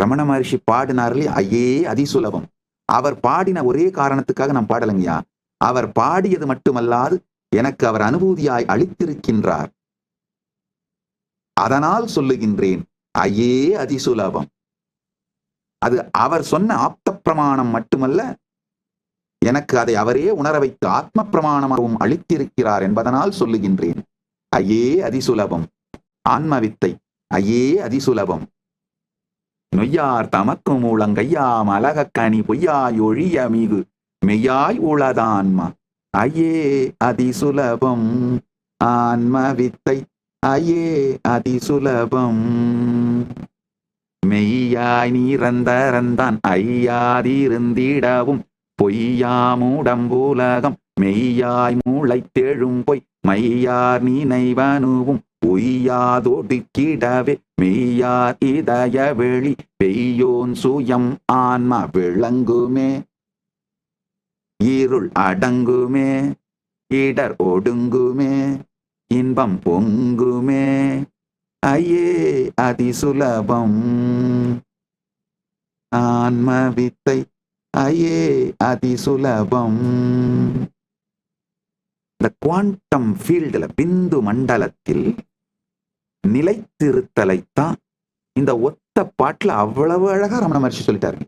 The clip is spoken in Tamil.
ரமண மகர்ஷி பாடினார்களே ஐயே அதிசுலபம். அவர் பாடின ஒரே காரணத்துக்காக நான் பாடலைங்கய்யா. அவர் பாடியது மட்டுமல்லாது எனக்கு அவர் அனுபூதியாய் அளித்திருக்கின்றார். அதனால் சொல்லுகின்றேன் ஐயே அதிசுலபம். அது அவர் சொன்ன ஆப்த பிரமாணம் மட்டுமல்ல, எனக்கு அதை அவரே உணர வைத்து ஆத்ம பிரமாணமாகவும் அளித்திருக்கிறார் என்பதனால் சொல்லுகின்றேன் ஐயே அதிசுலபம். ஆன்மவித்தை ஐயே அதிசுலபம். நொய்யார் தமக்கு மூலங்கையாம் அலகக்கனி பொய்யாய் ஒழிய மிகு மெய்யாய் உளதான்மா ஐயே அதிசுலபம். ஆன்மவித்தை ஐயே அதிசுலபம். மெய்யாய் நீரந்தரந்தான் ஐயாதிருந்திடவும் பொய்யாமுடம்புலகம் மெய்யாய் மூளைத்தெழும் பொய் மையார் நினைவனுவும் உய்யாதொடுக்கிடவே மெய்யார் இதய வெளி பெய்யோன் சுயம் ஆன்மா விளங்குமே. இருள் அடங்குமே, இடர் ஒடுங்குமே, இன்பம் பொங்குமே ஐயே அதிசுலபம். ஆன்மவித்தை ஐயே அதிசுலபம். இந்த குவாண்டம் ஃபீல்டுல பிந்து மண்டலத்தில் நிலைத்திருத்தலைத்தான் இந்த ஒத்த பாட்டுல அவ்வளவு அழகா ரமண மகர்ஷி சொல்லிட்டாரு.